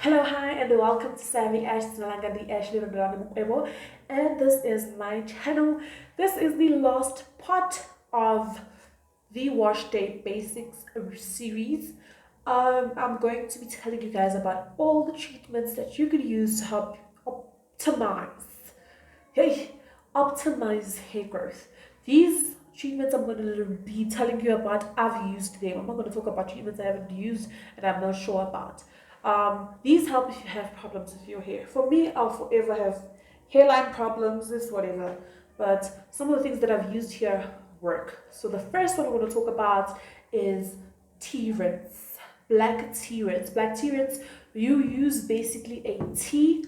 Hello, hi, and welcome to Savvy Ash Nalangadi Ashley Mukwebo. And this is my channel. This is the last part of the Wash Day Basics series. I'm going to be telling you guys about all the treatments that you could use to help optimize, hey, optimize hair growth. These treatments I'm going to be telling you about, I've used them. I'm not going to talk about treatments I haven't used and I'm not sure about. These help if you have problems with your hair. For me, I'll forever have hairline problems, this, whatever. But some of the things that I've used here work. So the first one I'm going to talk about is tea rinse. Black tea rinse. Black tea rinse, you use basically a tea,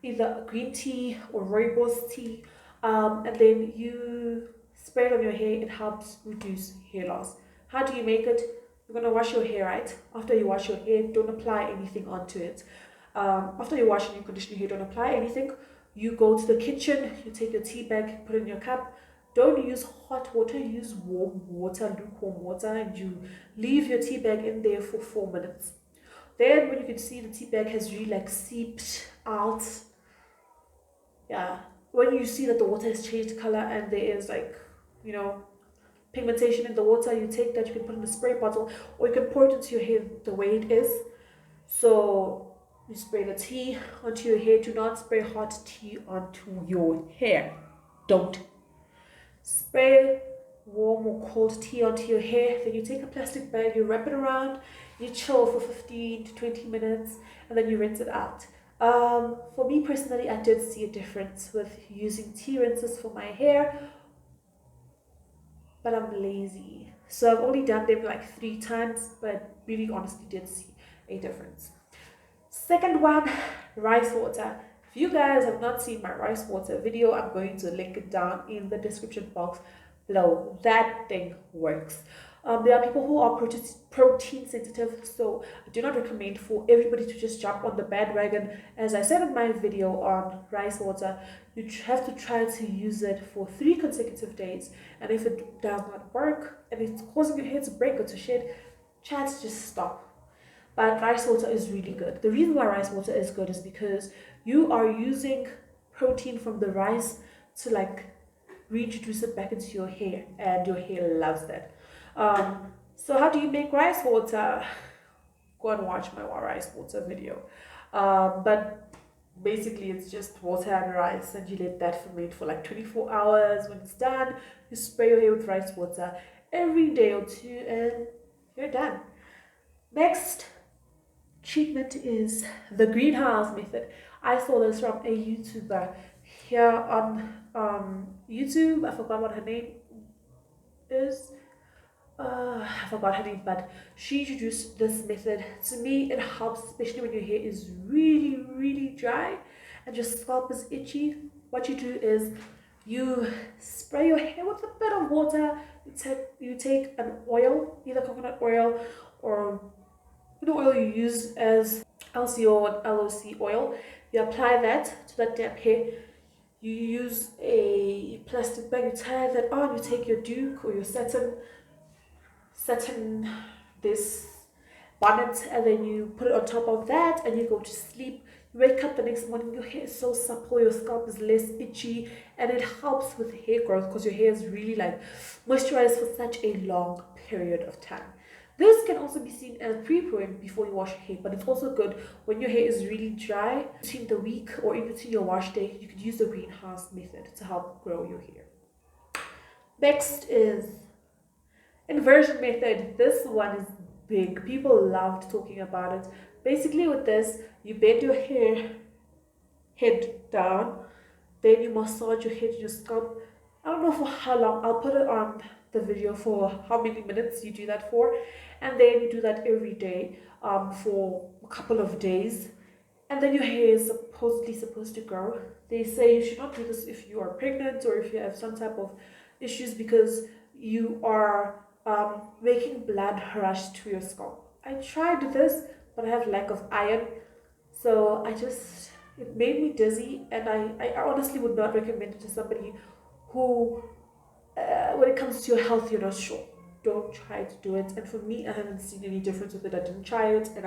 either green tea or rooibos tea, and then you spray it on your hair. It helps reduce hair loss. How do you make it? You're gonna wash your hair, right? After you wash your hair, don't apply anything onto it. After you wash and you condition your hair, don't apply anything. You go to the kitchen, you take your tea bag, put it in your cup. Don't use hot water, use warm water, lukewarm water, and you leave your tea bag in there for 4 minutes. Then when you can see the tea bag has really like seeped out, yeah, when you see that the water has changed color and there is like, you know, pigmentation in the water, you take that, you can put in a spray bottle, or you can pour it into your hair the way it is. So you spray the tea onto your hair. Do not spray hot tea onto your hair. Don't. Spray warm or cold tea onto your hair. Then you take a plastic bag, you wrap it around, you chill for 15 to 20 minutes, and then you rinse it out. For me personally, I did see a difference with using tea rinses for my hair, but I'm lazy. So I've only done them like 3 times, but really honestly did see a difference. Second one, rice water. If you guys have not seen my rice water video, I'm going to link it down in the description box below. That thing works. There are people who are protein sensitive, so I do not recommend for everybody to just jump on the bandwagon. As I said in my video on rice water, you have to try to use it for 3 consecutive days, and if it does not work and it's causing your hair to break or to shed, try to just stop. But rice water is really good. The reason why rice water is good is because you are using protein from the rice to like reintroduce it back into your hair, and your hair loves that. So how do you make rice water? Go and watch my rice water video. But basically it's just water and rice, and you let that ferment for like 24 hours. When it's done, you spray your hair with rice water every day or two and you're done. Next treatment is the greenhouse method. I saw this from a YouTuber here on YouTube. I forgot what her name is. I forgot her name, but she introduced this method. To me, it helps, especially when your hair is really, really dry and your scalp is itchy. What you do is you spray your hair with a bit of water. You take an oil, either coconut oil or the oil you use as LCO or LOC oil. You apply that to that damp hair. You use a plastic bag, you tie that on, you take your Duke or your satin this bonnet, and then you put it on top of that and you go to sleep. You wake up the next morning, your hair is so supple, your scalp is less itchy, and it helps with hair growth because your hair is really like moisturized for such a long period of time. This can also be seen as pre-pooing before you wash your hair, but it's also good when your hair is really dry between the week or in between your wash day. You could use the greenhouse method to help grow your hair. Next is inversion method. This one is big. People loved talking about it. Basically with this, you bend your hair head down, then you massage your head and your scalp. I don't know for how long. I'll put it on the video for how many minutes you do that for, and then you do that every day for a couple of days, and then your hair is supposedly supposed to grow. They say you should not do this if you are pregnant or if you have some type of issues, because you are making blood rush to your scalp. I tried this, but I have lack of iron, so it made me dizzy, and I honestly would not recommend it to somebody who, when it comes to your health, you're not sure. Don't try to do it. And for me, I haven't seen any difference with it. I didn't try it, and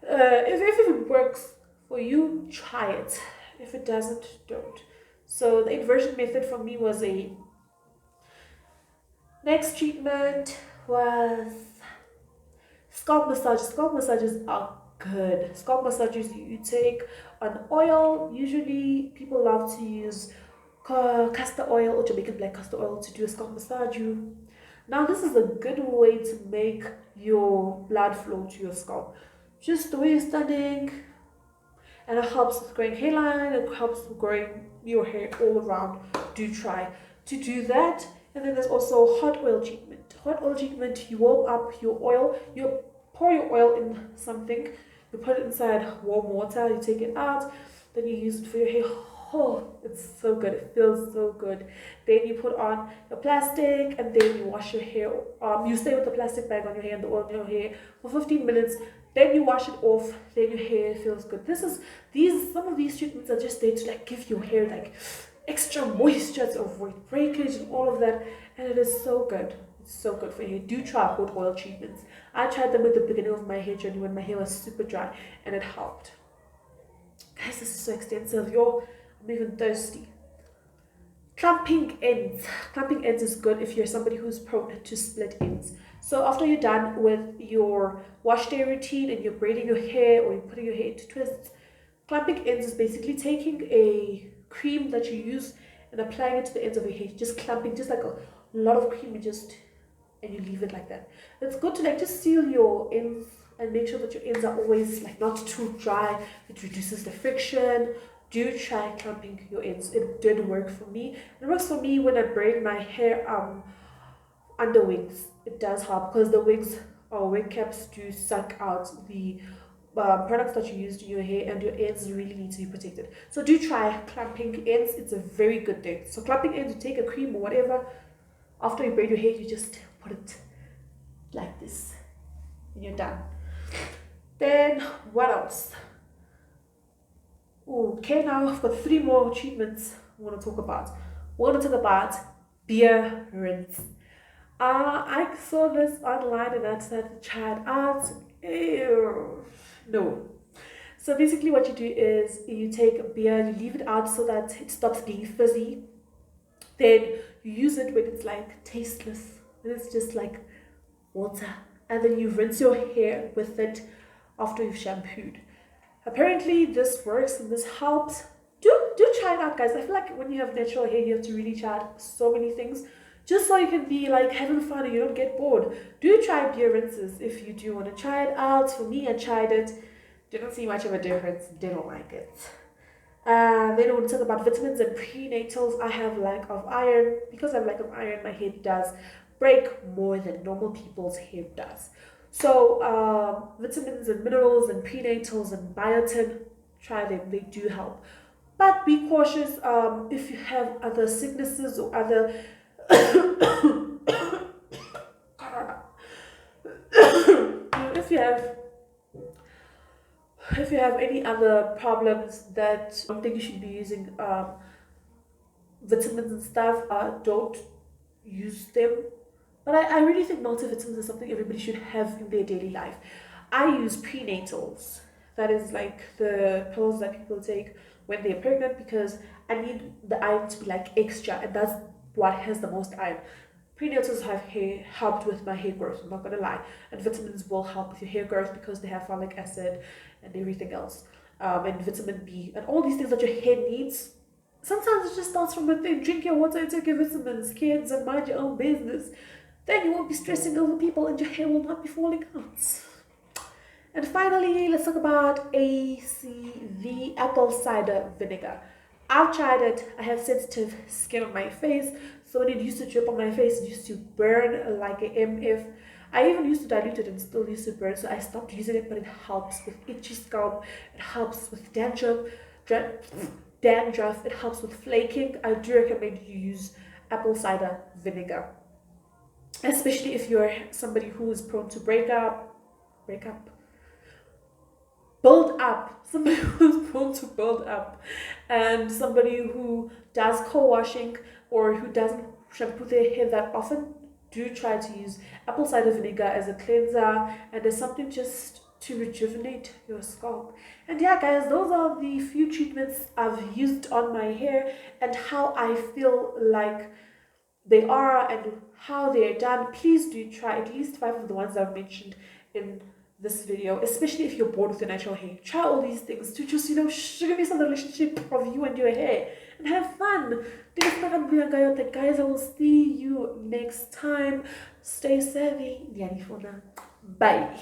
If it works for you, try it. If it doesn't, don't. So the inversion method for me was a next treatment was scalp massages. Scalp massages are good. Scalp massages you take an oil. Usually people love to use castor oil or Jamaican black castor oil to do a scalp massage. Now this is a good way to make your blood flow to your scalp. Just the way you're standing, and it helps with growing hairline, it helps with growing your hair all around. Do try to do that. And then there's also hot oil treatment. Hot oil treatment, you warm up your oil, you pour your oil in something, you put it inside warm water, you take it out, then you use it for your hair. Oh, it's so good, it feels so good. Then you put on your plastic and then you wash your hair. You stay with the plastic bag on your hair and the oil in your hair for 15 minutes. Then you wash it off, then your hair feels good. Some of these treatments are just there to like give your hair like extra moisture to avoid breakage and all of that, and it is so good. It's so good for your hair. Do try hot oil treatments. I tried them at the beginning of my hair journey when my hair was super dry, and it helped. Guys, this is so extensive. I'm even thirsty. Clumping ends. Clumping ends is good if you're somebody who's prone to split ends. So after you're done with your wash day routine and you're braiding your hair or you're putting your hair into twists, clamping ends is basically taking a cream that you use and applying it to the ends of your hair. Just clamping, just like a lot of cream, and you leave it like that. It's good to like just seal your ends and make sure that your ends are always like not too dry. It reduces the friction. Do try clamping your ends. It did work for me. It works for me when I braid my hair under wigs. It does help because the wigs or wig caps do suck out the products that you used in your hair, and your ends really need to be protected. So do try clamping ends. It's a very good thing. So clamping ends, you take a cream or whatever. After you braid your hair, you just put it like this and you're done. Then what else? Okay, now I've got 3 more treatments I want to talk about. We're going to talk about beer rinse. I saw this online and I decided to try it out. Ew. No. So basically what you do is you take beer, you leave it out so that it stops being fizzy. Then you use it when it's like tasteless, when it's just like water. And then you rinse your hair with it after you've shampooed. Apparently this works and this helps. Do try it out, guys. I feel like when you have natural hair, you have to really try out so many things just so you can be like having fun and you don't get bored. Do try beer rinses if you do want to try it out. For me, I tried it, didn't see much of a difference, didn't like it. Then I want to talk about vitamins and prenatals. I have lack of iron. Because I have lack of iron, my hair does break more than normal people's hair does. So vitamins and minerals and prenatals and biotin, try them, they do help. But be cautious if you have other sicknesses or other if you have any other problems that I don't think you should be using vitamins and stuff, don't use them. But I really think multivitamins is something everybody should have in their daily life. I use prenatals. That is like the pills that people take when they're pregnant, because I need the iron to be like extra, and that's what has the most iron. Prenatals have helped with my hair growth, I'm not gonna lie. And vitamins will help with your hair growth because they have folic acid and everything else. And vitamin B and all these things that your hair needs. Sometimes it just starts from within. Drink your water and take your vitamins, kids, and mind your own business. Then you won't be stressing over people and your hair will not be falling out. And finally, let's talk about ACV, apple cider vinegar. I've tried it. I have sensitive skin on my face, so when it used to drip on my face, it used to burn like a MF. I even used to dilute it and still used to burn, so I stopped using it, but it helps with itchy scalp, it helps with dandruff, it helps with flaking. I do recommend you use apple cider vinegar, especially if you're somebody who is prone to build up, somebody who's prone to build up, and somebody who does co-washing or who doesn't shampoo their hair that often. Do try to use apple cider vinegar as a cleanser and as something just to rejuvenate your scalp. And yeah, guys, those are the few treatments I've used on my hair and how I feel like they are and how they're done. Please do try at least 5 of the ones I've mentioned in this video, especially if you're bored with your natural hair. Try all these things to just, showcase on the relationship of you and your hair and have fun. Guys, I will see you next time. Stay savvy. Bye.